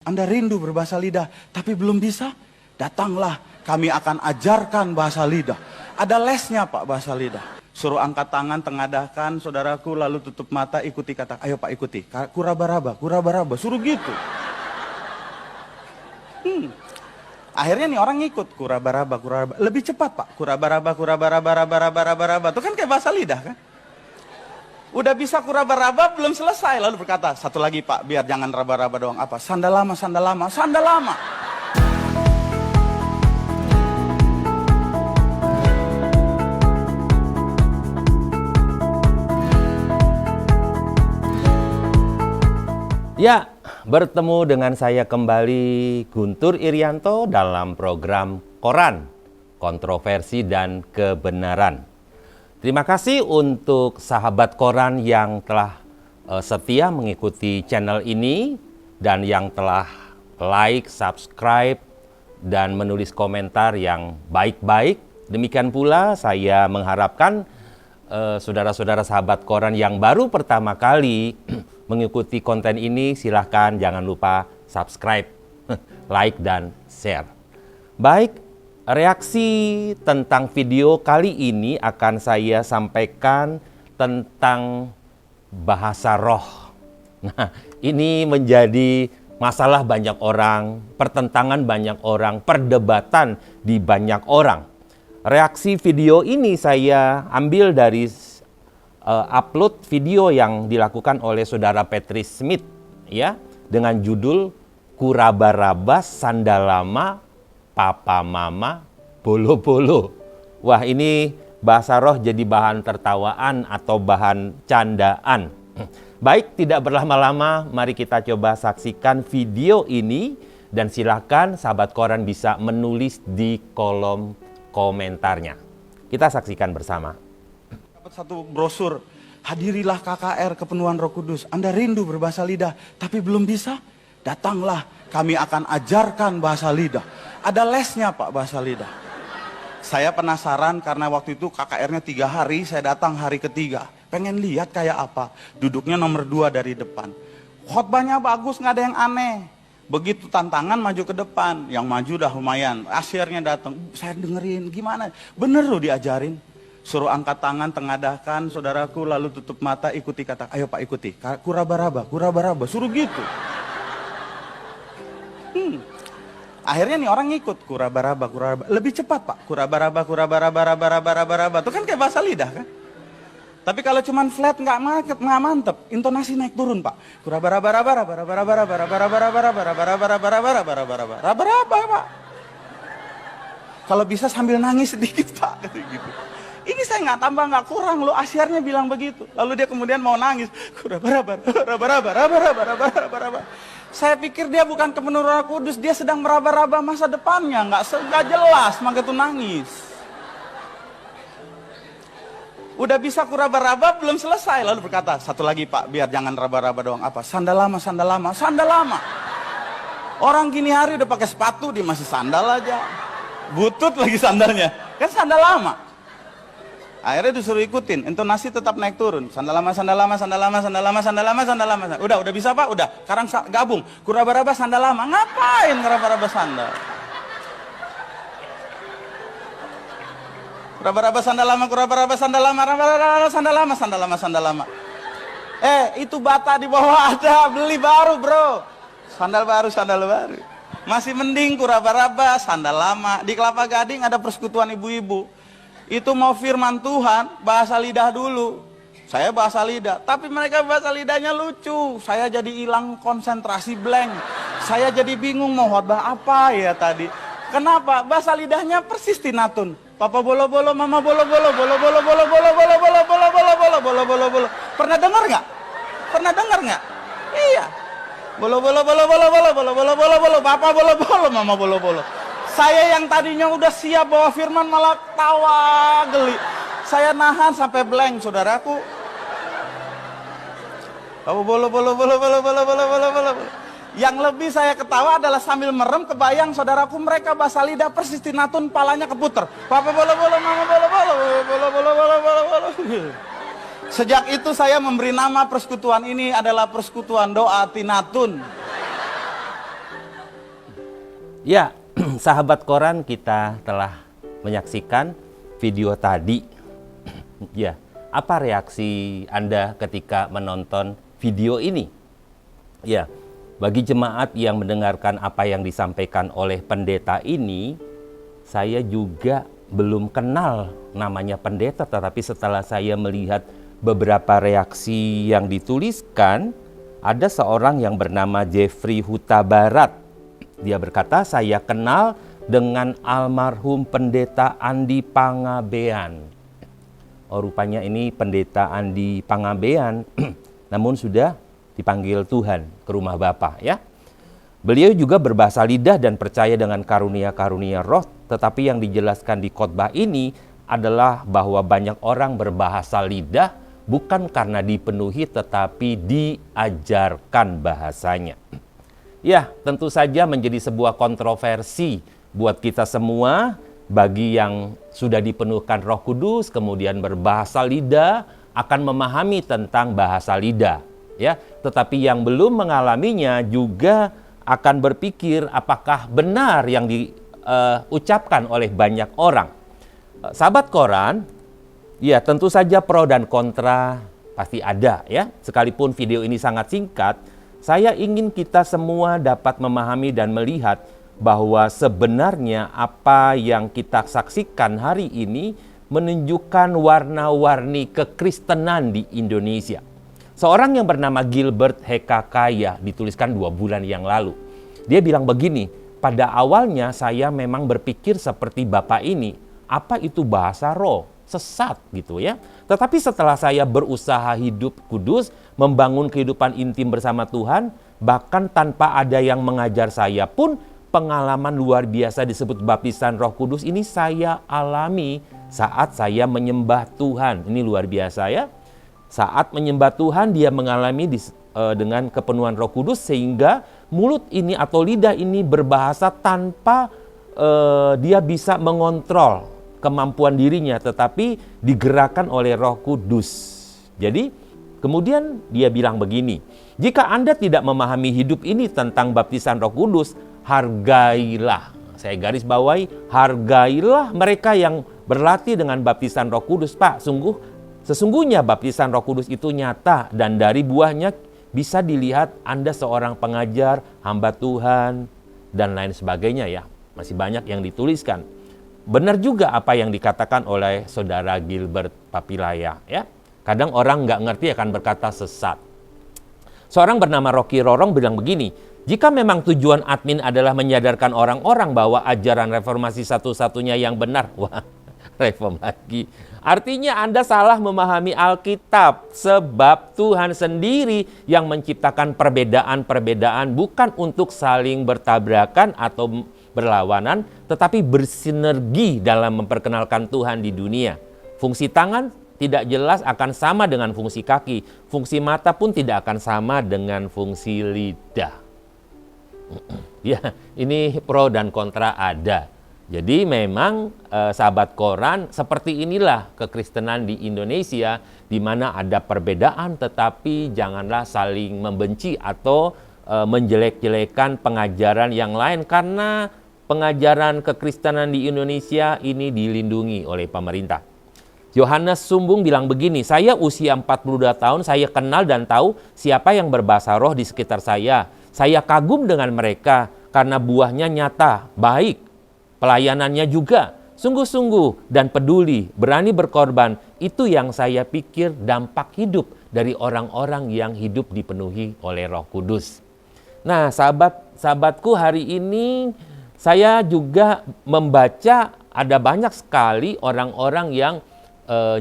Anda rindu berbahasa lidah, tapi belum bisa? Datanglah, kami akan ajarkan bahasa lidah. Ada lesnya Pak bahasa lidah. Suruh angkat tangan, tengadahkan saudaraku, lalu tutup mata, ikuti kata. Ayo Pak ikuti, kurabaraba, kurabaraba, suruh gitu. Akhirnya nih orang ngikut, kurabaraba, kurabaraba. Lebih cepat Pak, kurabaraba, kurabaraba, rabaraba. Itu kan kayak bahasa lidah kan? Udah bisa kurabaraba, belum selesai. Lalu berkata, satu lagi Pak, biar jangan raba-raba doang. Apa? Sandal lama, sandal lama, sandal lama. Ya, bertemu dengan saya kembali Guntur Irianto dalam program Koran, Kontroversi dan Kebenaran. Terima kasih untuk sahabat Koran yang telah setia mengikuti channel ini dan yang telah like, subscribe, dan menulis komentar yang baik-baik. Demikian pula saya mengharapkan saudara-saudara sahabat Koran yang baru pertama kali mengikuti konten ini, silahkan jangan lupa subscribe, like, dan share. Baik, reaksi tentang video kali ini akan saya sampaikan tentang bahasa roh. Nah, ini menjadi masalah banyak orang, pertentangan banyak orang, perdebatan di banyak orang. Reaksi video ini saya ambil dari upload video yang dilakukan oleh saudara Patrice Smith ya, dengan judul Kurabaraba Sandal Lama Papa Mama Bolo-bolo. Wah, ini bahasa roh jadi bahan tertawaan atau bahan candaan. Baik, tidak berlama-lama, mari kita coba saksikan video ini dan silakan sahabat Koran bisa menulis di kolom komentarnya. Kita saksikan bersama. Dapat satu brosur, hadirilah KKR Kepenuhan Roh Kudus. Anda rindu berbahasa lidah, tapi belum bisa? Datanglah, kami akan ajarkan bahasa lidah. Ada lesnya Pak bahasa lidah. Saya penasaran karena waktu itu KKR-nya 3 hari, saya datang hari ketiga. Pengen lihat kayak apa. Duduknya nomor 2 dari depan. Khotbahnya bagus, nggak ada yang aneh. Begitu tantangan maju ke depan, yang maju udah lumayan. Asyirnya datang, saya dengerin gimana. Bener loh diajarin. Suruh angkat tangan, tengadahkan saudaraku, lalu tutup mata, ikuti kata. Ayo Pak ikuti, kurabaraba, kurabaraba, suruh gitu. Akhirnya nih orang ngikut, kurabaraba, kurabaraba. Lebih cepat Pak, kurabaraba, kurabaraba, rabaraba. Itu kan kayak bahasa lidah kan? Tapi kalau cuman flat nggak mantep, intonasi naik turun Pak. Kurabaraba, rabaraba, Pak. Kalau bisa sambil nangis sedikit Pak, gitu. Ini saya nggak tambah nggak kurang loh, asyarnya bilang begitu. Lalu dia kemudian mau nangis, rabaraba. Saya pikir dia bukan Kepenuhan Roh Kudus, dia sedang meraba-raba masa depannya, nggak jelas, makanya tuh nangis. Udah bisa kuraba-raba, belum selesai. Lalu berkata, satu lagi Pak, biar jangan raba-raba doang. Apa? Sandal lama, sandal lama, sandal lama. Orang gini hari udah pakai sepatu, dia masih sandal aja. Butut lagi sandalnya, kan sandal lama. Akhirnya disuruh ikutin, intonasi tetap naik turun. Sandal lama, sandal lama, sandal lama, sandal lama, sandal lama, sandal lama. Udah bisa Pak, udah. Sekarang gabung, kuraba-raba sandal lama. Ngapain ngeraba-raba sandal? Kuraba-raba sandal lama, kuraba-raba sandal lama, raba-raba sandal lama, sandal lama, sandal lama. Itu bata di bawah ada, beli baru bro. Sandal baru, sandal baru. Masih mending kuraba-raba sandal lama. Di Kelapa Gading ada persekutuan ibu-ibu. Itu mau firman Tuhan, bahasa lidah dulu. Saya bahasa lidah, tapi mereka bahasa lidahnya lucu. Saya jadi hilang konsentrasi, blank. Saya jadi bingung mau khotbah apa ya tadi. Kenapa? Bahasa lidahnya persis tinatun. Papa bolo-bolo, mama bolo-bolo, bolo-bolo. Pernah dengar nggak? Pernah dengar nggak? Iya. Bolo-bolo, papa bolo-bolo, mama bolo-bolo. Saya yang tadinya udah siap bawa firman malah tawa geli. Saya nahan sampai blank, saudaraku. Bolo. Yang lebih saya ketawa adalah sambil merem kebayang saudaraku mereka bahasa lidah persis tinatun, palanya keputer. Papa bolo-bolo, mama bolo-bolo. Sejak itu saya memberi nama persekutuan ini adalah persekutuan doa tinatun. Ya, sahabat koran, kita telah menyaksikan video tadi. Ya, apa reaksi Anda ketika menonton video ini? Ya, bagi jemaat yang mendengarkan apa yang disampaikan oleh pendeta ini, saya juga belum kenal namanya pendeta, tetapi setelah saya melihat beberapa reaksi yang dituliskan, ada seorang yang bernama Jeffrey Huta Barat. Dia berkata, saya kenal dengan almarhum pendeta Andi Pangabean. Oh, rupanya ini pendeta Andi Pangabean, namun sudah dipanggil Tuhan ke rumah Bapa, ya. Beliau juga berbahasa lidah dan percaya dengan karunia-karunia roh, tetapi yang dijelaskan di khotbah ini adalah bahwa banyak orang berbahasa lidah bukan karena dipenuhi tetapi diajarkan bahasanya. Ya, tentu saja menjadi sebuah kontroversi buat kita semua. Bagi yang sudah dipenuhkan Roh Kudus kemudian berbahasa lidah akan memahami tentang bahasa lidah, ya. Tetapi yang belum mengalaminya juga akan berpikir apakah benar yang diucapkan oleh banyak orang. Sahabat koran, ya tentu saja pro dan kontra pasti ada, ya. Sekalipun video ini sangat singkat, saya ingin kita semua dapat memahami dan melihat bahwa sebenarnya apa yang kita saksikan hari ini menunjukkan warna-warni kekristenan di Indonesia. Seorang yang bernama Gilbert Hekakaya dituliskan 2 bulan yang lalu. Dia bilang begini, pada awalnya saya memang berpikir seperti Bapak ini, apa itu bahasa roh? Sesat gitu ya. Tetapi setelah saya berusaha hidup kudus, membangun kehidupan intim bersama Tuhan, bahkan tanpa ada yang mengajar saya pun, pengalaman luar biasa disebut baptisan Roh Kudus ini saya alami saat saya menyembah Tuhan. Ini luar biasa ya. Saat menyembah Tuhan dia mengalami dengan kepenuhan Roh Kudus sehingga mulut ini atau lidah ini berbahasa tanpa dia bisa mengontrol kemampuan dirinya, tetapi digerakkan oleh Roh Kudus. Jadi kemudian dia bilang begini, jika Anda tidak memahami hidup ini tentang baptisan Roh Kudus, hargailah, saya garis bawahi, hargailah mereka yang berlatih dengan baptisan Roh Kudus. Pak, sesungguhnya baptisan Roh Kudus itu nyata dan dari buahnya bisa dilihat Anda seorang pengajar, hamba Tuhan, dan lain sebagainya ya. Masih banyak yang dituliskan. Benar juga apa yang dikatakan oleh saudara Gilbert Papilaya ya. Kadang orang nggak ngerti akan berkata sesat. Seorang bernama Rocky Rorong bilang begini, jika memang tujuan admin adalah menyadarkan orang-orang bahwa ajaran reformasi satu-satunya yang benar, wah, reform lagi. Artinya Anda salah memahami Alkitab, sebab Tuhan sendiri yang menciptakan perbedaan-perbedaan bukan untuk saling bertabrakan atau berlawanan, tetapi bersinergi dalam memperkenalkan Tuhan di dunia. Fungsi tangan tidak jelas akan sama dengan fungsi kaki, fungsi mata pun tidak akan sama dengan fungsi lidah. Ya, ini pro dan kontra ada. Jadi memang sahabat koran, seperti inilah kekristenan di Indonesia, di mana ada perbedaan tetapi janganlah saling membenci atau menjelek-jelekan pengajaran yang lain, karena pengajaran kekristenan di Indonesia ini dilindungi oleh pemerintah. Yohanes Sumbung bilang begini, saya usia 42 tahun, saya kenal dan tahu siapa yang berbahasa roh di sekitar saya. Saya kagum dengan mereka karena buahnya nyata, baik, pelayanannya juga, sungguh-sungguh dan peduli, berani berkorban. Itu yang saya pikir dampak hidup dari orang-orang yang hidup dipenuhi oleh Roh Kudus. Nah, sahabatku, hari ini saya juga membaca ada banyak sekali orang-orang yang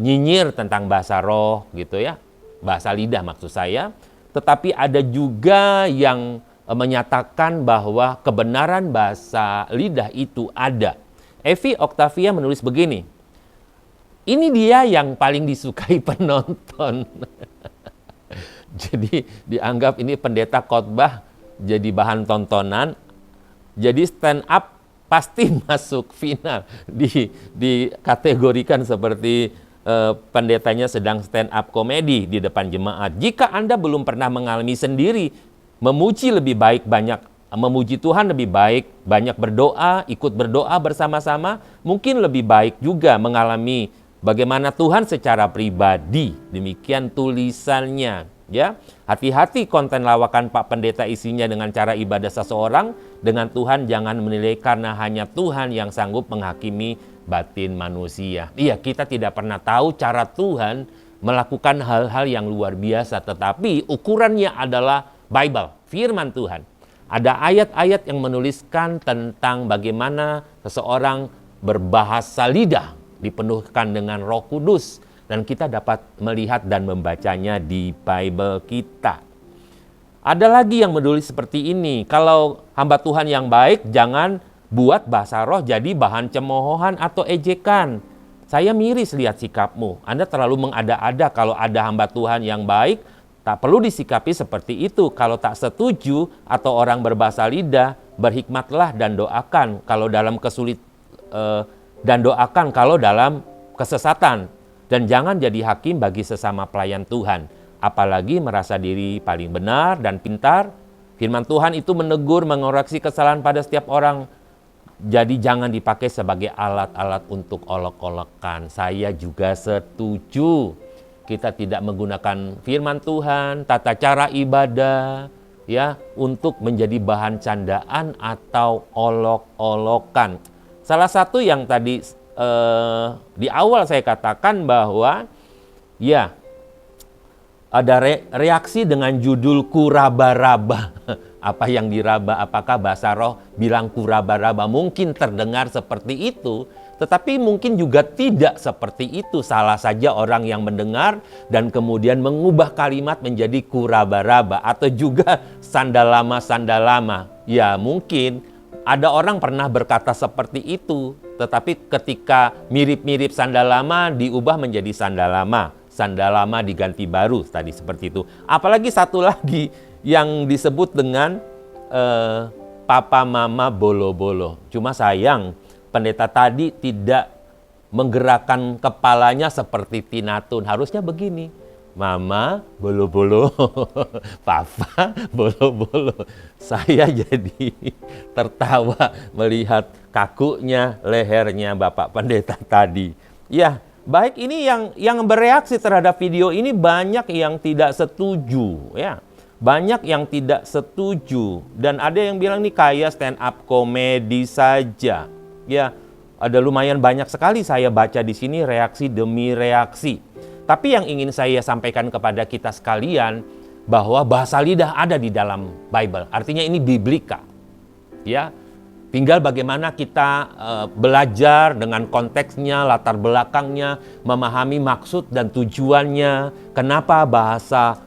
nyinyir tentang bahasa roh gitu ya, bahasa lidah maksud saya. Tetapi ada juga yang menyatakan bahwa kebenaran bahasa lidah itu ada. Evi Octavia menulis begini, ini dia yang paling disukai penonton. Jadi dianggap ini pendeta khotbah jadi bahan tontonan. Jadi stand up pasti masuk final, dikategorikan seperti pendetanya sedang stand up komedi di depan jemaat. Jika Anda belum pernah mengalami sendiri, memuji lebih baik banyak memuji Tuhan lebih baik banyak berdoa, ikut berdoa bersama-sama, mungkin lebih baik juga mengalami bagaimana Tuhan secara pribadi. Demikian tulisannya, ya. Hati-hati konten lawakan Pak Pendeta isinya dengan cara ibadah seseorang, dengan Tuhan jangan menilai karena hanya Tuhan yang sanggup menghakimi batin manusia. Iya, kita tidak pernah tahu cara Tuhan melakukan hal-hal yang luar biasa, tetapi ukurannya adalah Bible, firman Tuhan. Ada ayat-ayat yang menuliskan tentang bagaimana seseorang berbahasa lidah, dipenuhkan dengan Roh Kudus, dan kita dapat melihat dan membacanya di Bible kita. Ada lagi yang menulis seperti ini, kalau hamba Tuhan yang baik, jangan buat bahasa roh jadi bahan cemoohan atau ejekan. Saya miris lihat sikapmu, Anda terlalu mengada-ada. Kalau ada hamba Tuhan yang baik, tak perlu disikapi seperti itu. Kalau tak setuju atau orang berbahasa lidah, berhikmatlah dan doakan kalau dalam dan doakan kalau dalam kesesatan. Dan jangan jadi hakim bagi sesama pelayan Tuhan, apalagi merasa diri paling benar dan pintar. Firman Tuhan itu menegur, mengoreksi kesalahan pada setiap orang. Jadi jangan dipakai sebagai alat-alat untuk olok-olokan. Saya juga setuju. Kita tidak menggunakan firman Tuhan, tata cara ibadah, ya, untuk menjadi bahan candaan atau olok-olokan. Salah satu yang tadi di awal saya katakan bahwa, ya, ada reaksi dengan judul kuraba-raba. Apa yang diraba? Apakah bahasa roh bilang kuraba-raba? Mungkin terdengar seperti itu, tetapi mungkin juga tidak seperti itu. Salah saja orang yang mendengar dan kemudian mengubah kalimat menjadi kuraba-raba atau juga sandalama-sandalama. Ya, mungkin ada orang pernah berkata seperti itu, tetapi ketika mirip-mirip sandalama diubah menjadi sandalama. Sandalama diganti baru tadi seperti itu. Apalagi satu lagi yang disebut dengan papa mama bolo-bolo. Cuma sayang pendeta tadi tidak menggerakkan kepalanya seperti Tinatun. Harusnya begini, mama bolo-bolo, papa bolo-bolo. Saya jadi tertawa melihat kakunya lehernya Bapak Pendeta tadi. Ya, baik, ini yang bereaksi terhadap video ini banyak yang tidak setuju, ya. Banyak yang tidak setuju, dan ada yang bilang ini kayak stand up komedi saja. Ya, ada lumayan banyak sekali saya baca di sini reaksi demi reaksi. Tapi yang ingin saya sampaikan kepada kita sekalian bahwa bahasa lidah ada di dalam Bible. Artinya ini biblika. Ya. Tinggal bagaimana kita belajar dengan konteksnya, latar belakangnya, memahami maksud dan tujuannya. Kenapa bahasa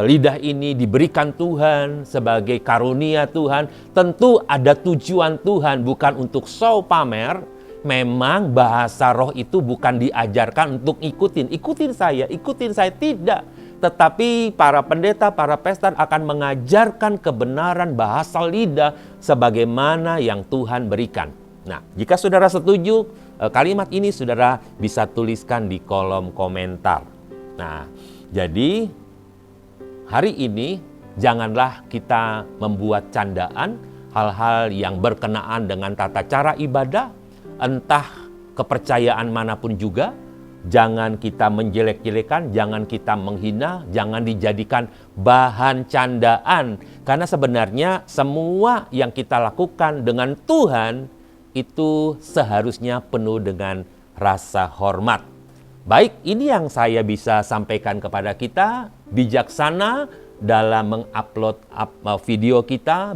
lidah ini diberikan Tuhan sebagai karunia Tuhan. Tentu ada tujuan Tuhan, bukan untuk show pamer. Memang bahasa roh itu bukan diajarkan untuk ikutin saya, tidak. Tetapi para pendeta, para pastor akan mengajarkan kebenaran bahasa lidah sebagaimana yang Tuhan berikan. Nah, jika saudara setuju kalimat ini, saudara bisa tuliskan di kolom komentar. Nah, jadi hari ini janganlah kita membuat candaan hal-hal yang berkenaan dengan tata cara ibadah, entah kepercayaan manapun juga. Jangan kita menjelek-jelekan, jangan kita menghina, jangan dijadikan bahan candaan. Karena sebenarnya semua yang kita lakukan dengan Tuhan itu seharusnya penuh dengan rasa hormat. Baik, ini yang saya bisa sampaikan kepada kita, bijaksana dalam mengupload video kita,